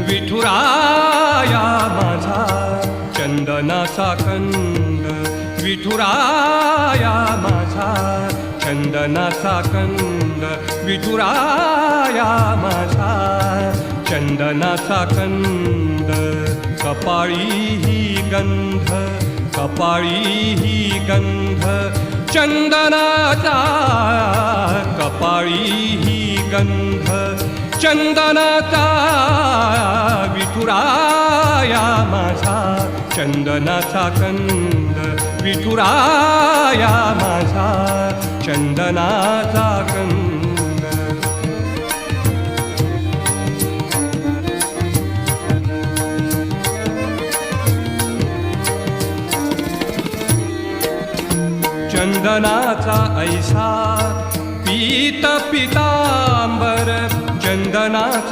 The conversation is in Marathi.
विठुराया माझा चंदनाचा कंद, विठुराया माझा चंदनाचा कंद, विठुराया माझा चंदनाचा कंद. कपाळी ही गंध, कपाळी ही गंध चंदनाचा, कपाळी ही गंध चंदनाचा. विठुराया माझा चंदनाचा कंद, विठुराया माझा चंदनाचा कंद. चंदनाचा ऐसा पीत पितांबर, चंदनाचा